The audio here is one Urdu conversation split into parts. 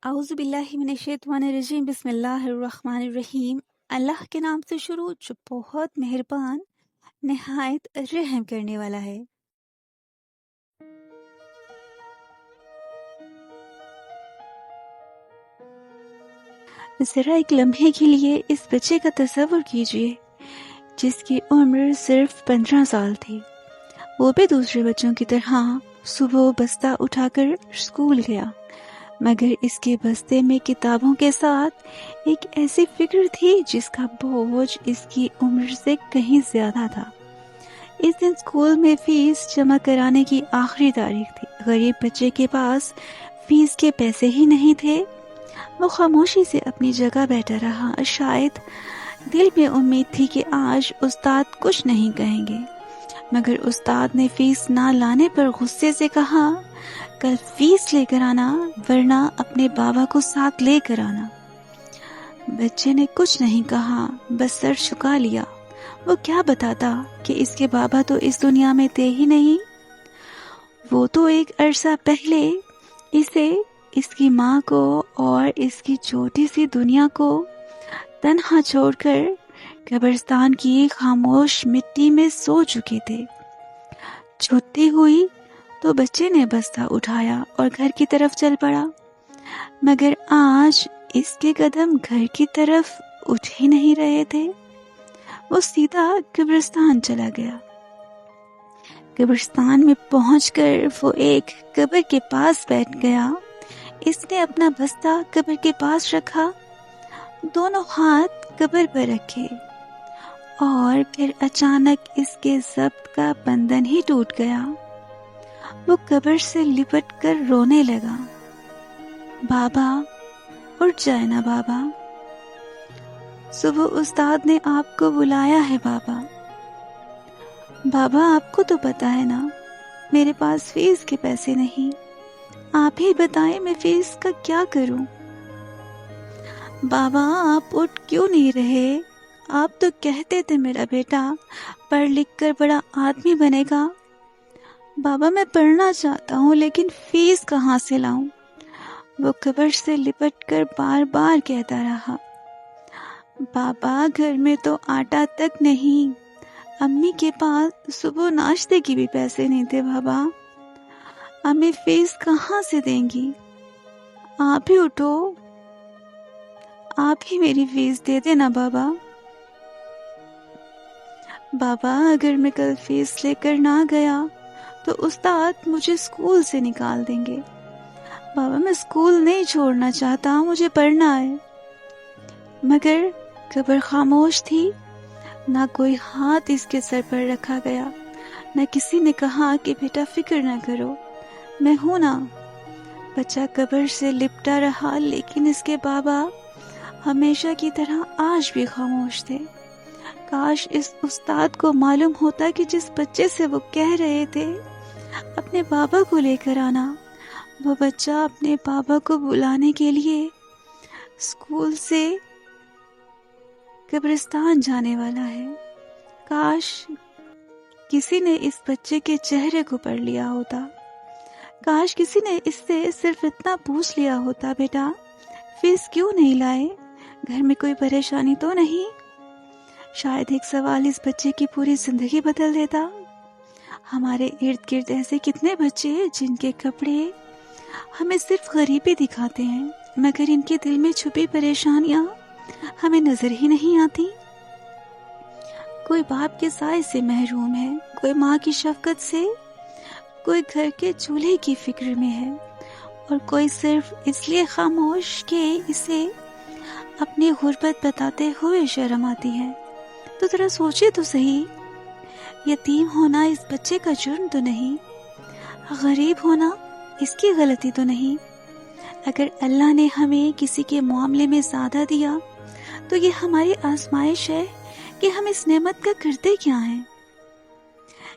اعوذ باللہ من الشیطان الرجیم، بسم اللہ الرحمن الرحیم۔ اللہ کے نام سے شروع جو بہت مہربان نہایت رحم کرنے والا ہے۔ ذرا ایک لمحے کے لیے اس بچے کا تصور کیجئے جس کی عمر صرف 15 سال تھی۔ وہ بھی دوسرے بچوں کی طرح صبح بستہ اٹھا کر اسکول گیا، مگر اس کے بستے میں کتابوں کے ساتھ ایک ایسی فکر تھی جس کا بوجھ اس کی عمر سے کہیں زیادہ تھا۔ اس دن اسکول میں فیس جمع کرانے کی آخری تاریخ تھی۔ غریب بچے کے پاس فیس کے پیسے ہی نہیں تھے۔ وہ خاموشی سے اپنی جگہ بیٹھا رہا، شاید دل میں امید تھی کہ آج استاد کچھ نہیں کہیں گے، مگر استاد نے فیس نہ لانے پر غصے سے کہا، کل فیس لے کر آنا ورنہ اپنے بابا کو ساتھ لے کر آنا۔ بچے نے کچھ نہیں کہا، بس سر جھکا لیا۔ وہ کیا بتاتا کہ اس کے بابا تو اس دنیا میں تھے ہی نہیں۔ وہ تو ایک عرصہ پہلے اسے، اس کی ماں کو اور اس کی چھوٹی سی دنیا کو تنہا چھوڑ کر قبرستان کی خاموش مٹی میں سو چکے تھے۔ چھٹی ہوئی تو بچے نے بستہ اٹھایا اور گھر کی طرف چل پڑا، مگر آج اس کے قدم گھر کی طرف اٹھ ہی نہیں رہے تھے۔ وہ سیدھا قبرستان چلا گیا۔ قبرستان میں پہنچ کر وہ ایک قبر کے پاس بیٹھ گیا۔ اس نے اپنا بستہ قبر کے پاس رکھا، دونوں ہاتھ قبر پر رکھے، اور پھر اچانک اس کے ضبط کا بندھن ہی ٹوٹ گیا۔ وہ قبر سے لپٹ کر رونے لگا، بابا اٹھ جائے نا بابا، صبح استاد نے آپ کو بلایا ہے بابا۔ بابا آپ کو تو پتا ہے نا میرے پاس فیس کے پیسے نہیں، آپ ہی بتائیں میں فیس کا کیا کروں۔ بابا آپ اٹھ کیوں نہیں رہے؟ آپ تو کہتے تھے میرا بیٹا پڑھ لکھ کر بڑا آدمی بنے گا۔ بابا میں پڑھنا چاہتا ہوں لیکن فیس کہاں سے لاؤں؟ وہ قبر سے لپٹ کر بار بار کہتا رہا، بابا گھر میں تو آٹا تک نہیں، امی کے پاس صبح ناشتے کی بھی پیسے نہیں تھے بابا، امی فیس کہاں سے دیں گی؟ آپ ہی اٹھو، آپ ہی میری فیس دے دینا بابا۔ بابا اگر میں کل فیس لے کر نہ گیا تو استاد مجھے اسکول سے نکال دیں گے۔ بابا میں اسکول نہیں چھوڑنا چاہتا، مجھے پڑھنا ہے۔ مگر قبر خاموش تھی، نہ کوئی ہاتھ اس کے سر پر رکھا گیا، نہ کسی نے کہا کہ بیٹا فکر نہ کرو، میں ہوں نا۔ بچہ قبر سے لپٹا رہا، لیکن اس کے بابا ہمیشہ کی طرح آج بھی خاموش تھے۔ کاش اس استاد کو معلوم ہوتا کہ جس بچے سے وہ کہہ رہے تھے اپنے بابا کو لے کر آنا، وہ بچہ اپنے بابا کو بلانے کے لیے اسکول سے قبرستان جانے والا ہے۔ کاش کسی نے اس بچے کے چہرے کو پڑھ لیا ہوتا، کاش کسی نے اس سے صرف اتنا پوچھ لیا ہوتا، بیٹا فیس کیوں نہیں لائے؟ گھر میں کوئی پریشانی تو نہیں؟ شاید ایک سوال اس بچے کی پوری زندگی بدل دیتا۔ ہمارے ارد گرد ایسے کتنے بچے جن کے کپڑے ہمیں صرف غریبی دکھاتے ہیں، مگر ان کے دل میں چھپی پریشانیاں ہمیں نظر ہی نہیں آتی۔ کوئی باپ کے سائے سے محروم ہے، کوئی ماں کی شفقت سے، کوئی گھر کے چولہے کی فکر میں ہے، اور کوئی صرف اس لیے خاموش کہ اسے اپنی غربت بتاتے ہوئے شرم آتی ہے۔ تو ذرا سوچے تو صحیح، یتیم ہونا اس بچے کا جرم تو نہیں، غریب ہونا اس کی غلطی تو نہیں۔ اگر اللہ نے ہمیں کسی کے معاملے میں زیادہ دیا تو یہ ہماری آزمائش ہے کہ ہم اس نعمت کا کرتے کیا ہیں۔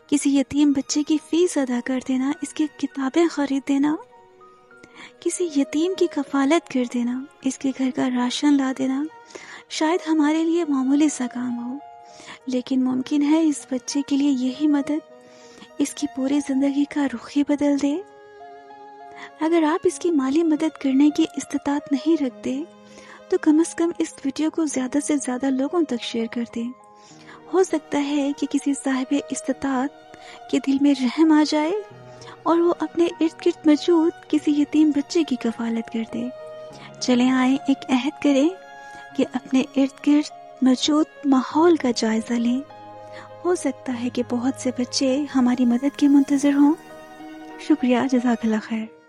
کسی یتیم بچے کی فیس ادا کر دینا، اس کی کتابیں خرید دینا، کسی یتیم کی کفالت کر دینا، اس کے گھر کا راشن لا دینا، شاید ہمارے لیے معمولی سا کام ہو، لیکن ممکن ہے اس بچے کے لیے یہی مدد اس کی پوری زندگی کا رخ ہی بدل دے۔ اگر آپ اس کی مالی مدد کرنے کی استطاعت نہیں رکھتے تو کم از کم اس ویڈیو کو زیادہ سے زیادہ لوگوں تک شیئر کر دیں۔ ہو سکتا ہے کہ کسی صاحب استطاعت کے دل میں رحم آ جائے اور وہ اپنے ارد گرد موجود کسی یتیم بچے کی کفالت کر دے۔ چلیں آئیں ایک عہد کریں کہ اپنے ارد گرد موجود ماحول کا جائزہ لیں۔ ہو سکتا ہے کہ بہت سے بچے ہماری مدد کے منتظر ہوں۔ شکریہ، جزاک اللہ خیر۔